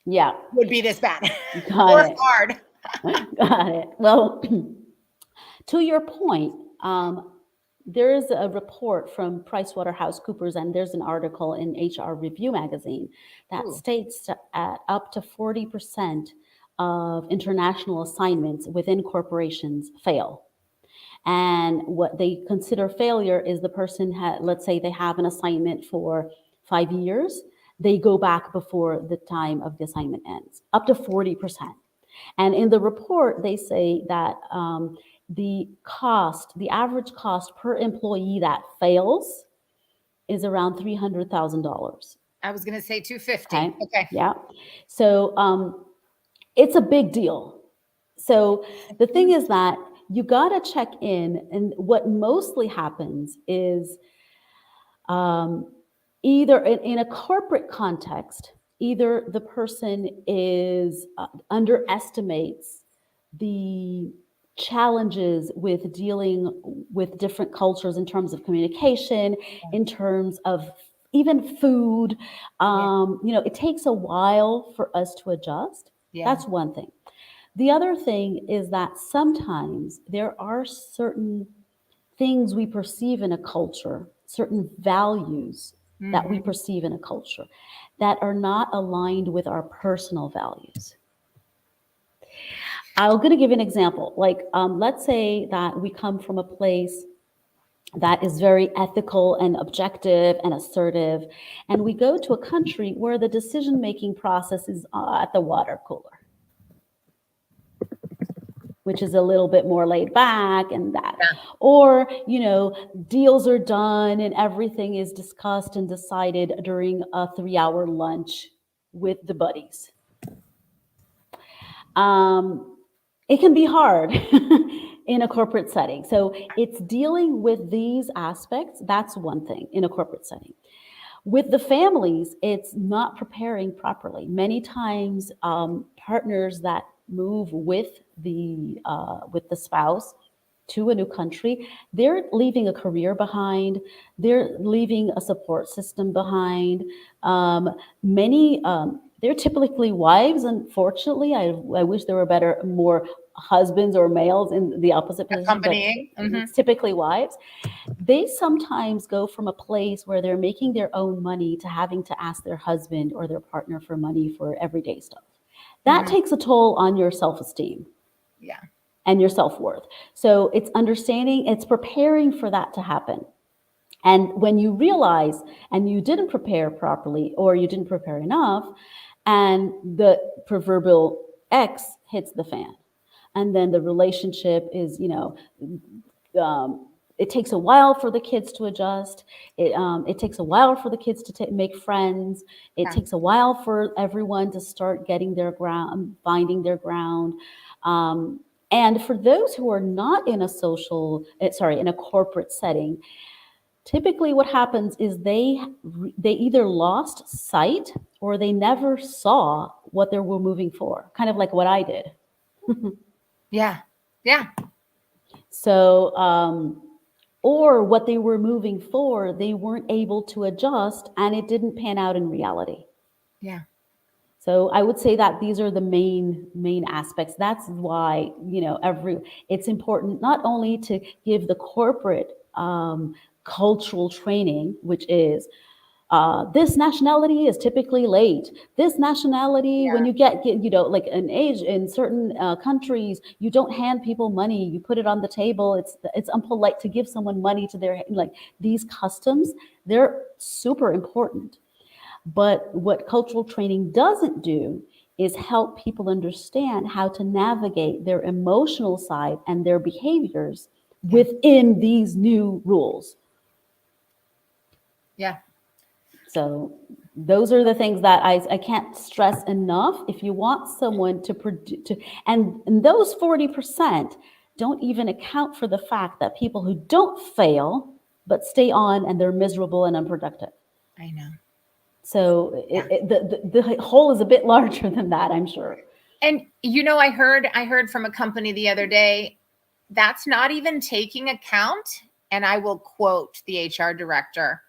Yeah, it would be this bad got or it. hard. Got it. Well, to your point, there is a report from PricewaterhouseCoopers, and there's an article in HR Review magazine that Ooh, states that at up to 40% of international assignments within corporations fail. And what they consider failure is the person, let's say they have an assignment for 5 years, they go back before the time of the assignment ends, up to 40%. And in the report, they say that the average cost per employee that fails is around $300,000. I was going to say 250. Okay. Okay. Yeah. So it's a big deal. So the thing is that you got to check in, and what mostly happens is um, either in a corporate context, either the person is underestimates the challenges with dealing with different cultures in terms of communication, in terms of even food. Yeah. It takes a while for us to adjust. Yeah. That's one thing. The other thing is that sometimes there are certain things we perceive in a culture, certain values that we Hmm. perceive in a culture that are not aligned with our personal values. I'm going to give you an example. Like, let's say that we come from a place that is very ethical and objective and assertive, and we go to a country where the decision making process is at the water cooler, which is a little bit more laid back and that. Yeah. Or, deals are done and everything is discussed and decided during a 3-hour lunch with the buddies. It can be hard in a corporate setting. So it's dealing with these aspects. That's one thing in a corporate setting. With the families, it's not preparing properly. Many times, partners that move with the spouse to a new country, they're leaving a career behind. They're leaving a support system behind. Many they're typically wives. Unfortunately, I wish there were more husbands or males in the opposite position, but Accompanying. Hmm. it's typically wives. They sometimes go from a place where they're making their own money to having to ask their husband or their partner for money for everyday stuff. That Hmm. takes a toll on your self-esteem Yeah. and your self-worth. So it's understanding, it's preparing for that to happen. And when you realize and you didn't prepare properly or you didn't prepare enough, and the proverbial X hits the fan, and then the relationship is, it takes a while for the kids to adjust. It takes a while for the kids to make friends. It Yeah. takes a while for everyone to start getting their ground, finding their ground. Um, and for those who are not in in a corporate setting, typically what happens is they either lost sight or they never saw what they were moving for, kind of like what I did. Yeah. Yeah. So, or what they were moving for, they weren't able to adjust and it didn't pan out in reality. Yeah. So I would say that these are the main aspects. That's why, it's important not only to give the corporate cultural training, which is this nationality is typically late. This nationality, when Yeah. you get like an age in certain countries, you don't hand people money. You put it on the table. It's unpolite to give someone money to their, like, these customs. They're super important. But what cultural training doesn't do is help people understand how to navigate their emotional side and their behaviors Yeah. within these new rules. Yeah. So those are the things that I can't stress enough. If you want someone to produce, and those 40% don't even account for the fact that people who don't fail but stay on and they're miserable and unproductive. I know. So Yeah. the whole is a bit larger than that, I'm sure. And I heard from a company the other day, that's not even taking account, and I will quote the HR director.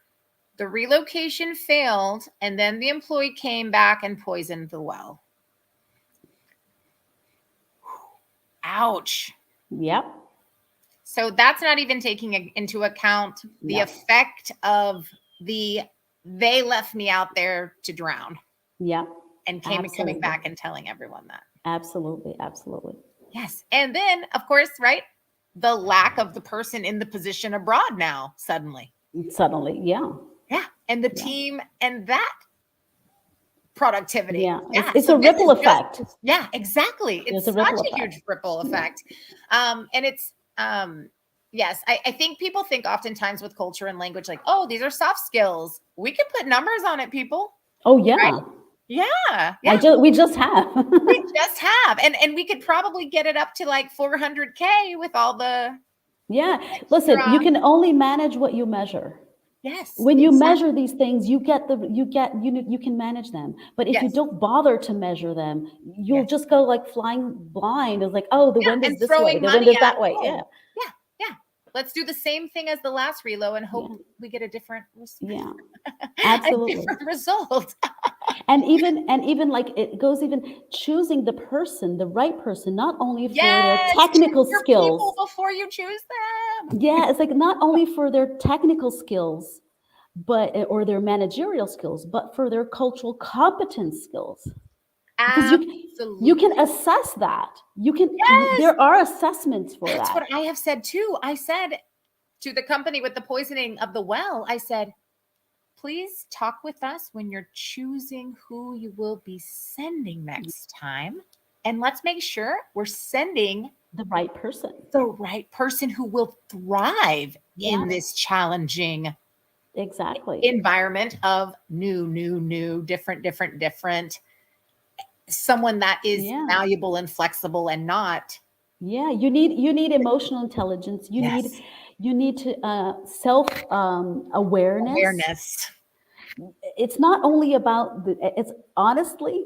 The relocation failed, and then the employee came back and poisoned the well. Ouch. Yep. So that's not even taking into account the No. effect of they left me out there to drown, Yep. and coming Absolutely. back and telling everyone that. Absolutely. Absolutely. Yes. And then, of course, right, the lack of the person in the position abroad now suddenly. Suddenly, yeah. Yeah. And the Yeah. team and that productivity. Yeah. Yeah. It's So a this ripple is just, effect. yeah, exactly. There's It's a such ripple a effect. huge ripple Yeah. effect. And it's, yes, I think people think oftentimes with culture and language, like, oh, these are soft skills. We can put numbers on it, people. Oh Right? yeah, Yeah. Yeah. we just have. We just have. And we could probably get it up to like 400K with all the Yeah, listen, you extra. can only manage what you measure. Yes, When you exactly. measure these things, you can manage them. But if you Yes. don't bother to measure them, you'll Yes. just go like flying blind. It's like, oh, the Yeah. wind is And this way, throwing the wind money is at, that way. Yeah, oh, yeah. Yeah. Let's do the same thing as the last reload and hope yeah, we get a different yeah, a absolutely. different result. And even like it goes even choosing the person, the right person, not only for their Yes, choose technical your people skills. before you choose them. Yeah, it's like not only for their technical skills, but or their managerial skills, but for their cultural competence skills. Because you can Absolutely. assess that. Yes, There are assessments for that's that. what I have said too. I said to the company with the poisoning of the well, I said, please talk with us when you're choosing who you will be sending next time. And let's make sure we're sending The right person. the right person who will thrive Yeah, in this challenging exactly. environment of new, different, someone that is Yeah. malleable and flexible and not. Yeah, you need emotional intelligence. Yes. You need to self awareness. Awareness. It's not only about it's honestly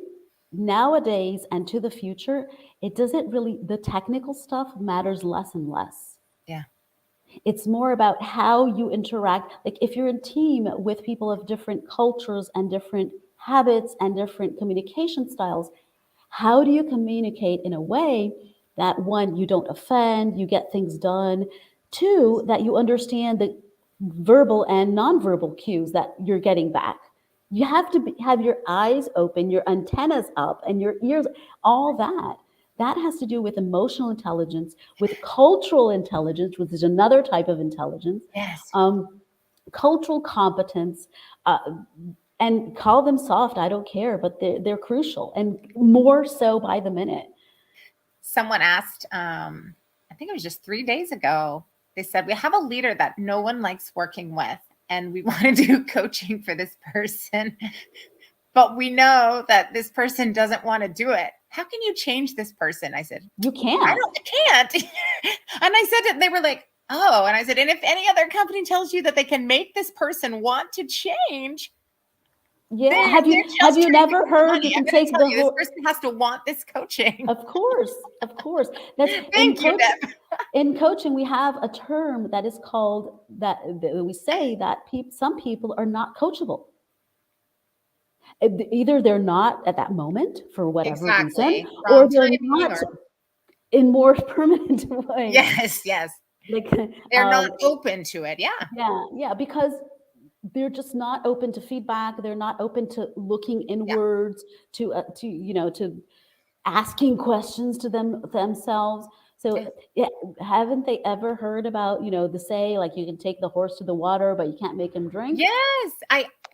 nowadays and to the future, it doesn't really, the technical stuff matters less and less. Yeah. It's more about how you interact. Like if you're in team with people of different cultures and different habits and different communication styles, how do you communicate in a way that one, you don't offend, you get things done, two, that you understand the verbal and nonverbal cues that you're getting back. You have to have your eyes open, your antennas up, and your ears, all that. That has to do with emotional intelligence, with cultural intelligence, which is another type of intelligence, Yes. um, cultural competence, uh, and call them soft. I don't care, but they're crucial and more so by the minute. Someone asked, I think it was just 3 days ago, they said, we have a leader that no one likes working with, and we want to do coaching for this person, but we know that this person doesn't want to do it. How can you change this person? I said, You can't. I can't. And I said, they were like, oh, and I said, and if any other company tells you that they can make this person want to change, Yeah. they're Have just you trying to never get the heard money. you I'm can going to take tell the you, this whole? person has to want this coaching. Of course, of course. That's in Thank you, coach. Deb. In coaching, we have a term that is called that we say that some people are not coachable. Either they're not at that moment for whatever reason, Exactly. or From they're timing not or in more permanent way. yes, yes. Like, They're not open to it. Yeah. yeah, yeah, because they're just not open to feedback. They're not open to looking Yeah. inwards, to to asking questions to themselves. So Yeah. yeah, haven't they ever heard about the say like you can take the horse to the water, but you can't make him drink? Yes.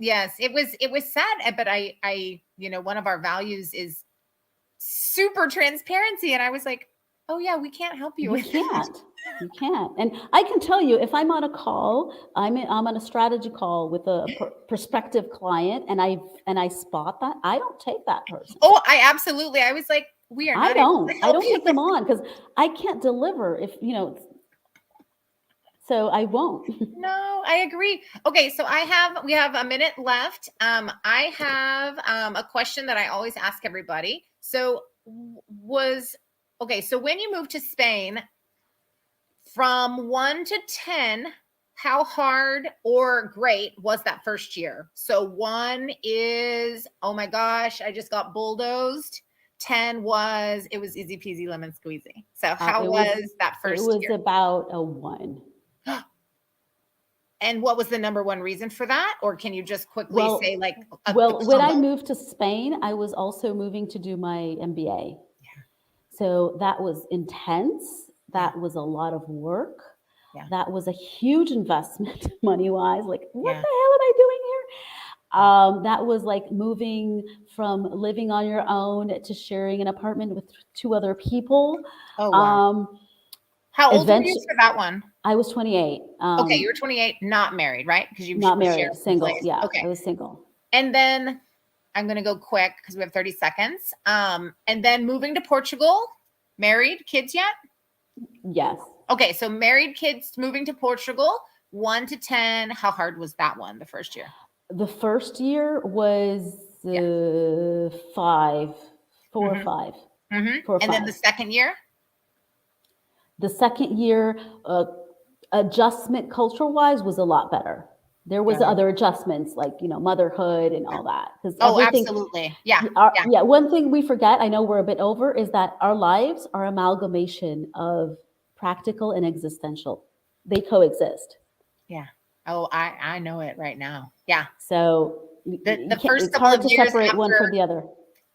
Yes, it was sad, but one of our values is super transparency. And I was like, oh yeah, we can't help you You with that. can't. You can't. And I can tell you, if I'm on a call, I'm on a strategy call with a prospective client, and I spot that, I don't take that person. Oh, I was like, we are I not able to don't. I help don't you take with. them on because I can't deliver if so I won't. No, I agree. Okay, so we have a minute left. I have a question that I always ask everybody. So was okay, so when you moved to Spain, from 1 to 10, how hard or great was that first year? So 1 is, oh my gosh, I just got bulldozed. 10 was, it was easy peasy lemon squeezy. So how It was was that it first was about a 1. year? And what was the number one reason for that? Or can you just quickly say Well, like the when combo? I moved to Spain, I was also moving to do my MBA. Yeah. So that was intense. Yeah. That was a lot of work. Yeah. That was a huge investment money wise. Like, what Yeah. the hell am I doing here? That was like moving from living on your own to sharing an apartment with 2 other people. Oh wow. Um, How old were you Eventually, for that one? I was 28. Okay, you were 28, not married, right? Because you Not were sharing married, a single. place. Yeah, Okay. I was single. And then I'm going to go quick because we have 30 seconds. And then moving to Portugal, married, kids yet? Yes. Okay, so married, kids, moving to Portugal, 1 to 10. How hard was that one the first year? The first year was Yeah. 5, 4 or Mm-hmm. 5, Mm-hmm. 4 or And then 5. the second year? The second year, adjustment cultural wise was a lot better. There was Better. other adjustments like, you know, motherhood and all that. Because Oh, everything, absolutely. Yeah. Yeah. yeah, one thing we forget, I know we're a bit over, is that our lives are amalgamation of practical and existential. They coexist. Yeah. Oh, I know it right now. Yeah. So The you can't, first it's couple hard of to years separate one after. from the other.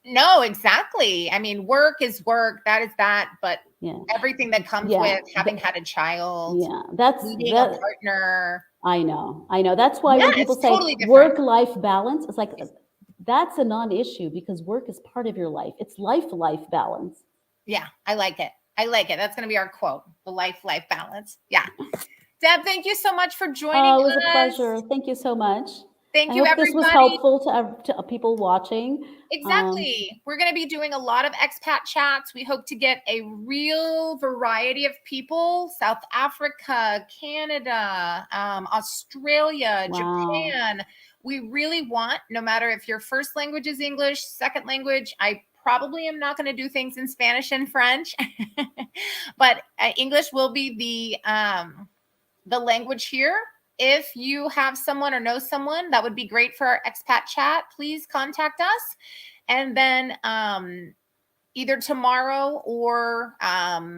No, exactly. I mean, work is work. That is that. But Yeah. everything that comes Yeah. with having had a child, Yeah. That's needing a that. partner. I know. I know. That's why Yeah, when people it's say totally different. work-life balance, it's like that's a non-issue because work is part of your life. It's life balance. Yeah, I like it. I like it. That's going to be our quote, the life balance. Yeah. Deb, thank you so much for joining Oh, it was a us. pleasure. Thank you so much. Thank I you, hope this was everybody. helpful to people watching. Exactly. We're going to be doing a lot of expat chats. We hope to get a real variety of people: South Africa, Canada, Australia, Wow. Japan. We really want, no matter if your first language is English, second language, I probably am not going to do things in Spanish and French, but English will be the language here. If you have someone or know someone that would be great for our expat chat, please contact us. And then either tomorrow or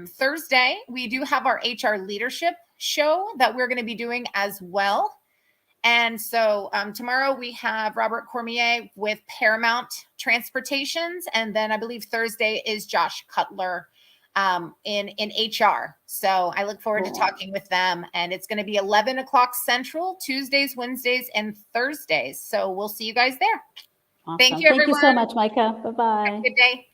Thursday, we do have our HR leadership show that we're going to be doing as well. And so tomorrow we have Robert Cormier with Paramount Transportations. And then I believe Thursday is Josh Cutler in HR. So I look forward to talking with them. And it's going to be 11 o'clock Central, Tuesdays, Wednesdays, and Thursdays. So we'll see you guys there. Awesome. Thank you, Thank you everyone. so much, Micah. Bye-bye. Have a good day.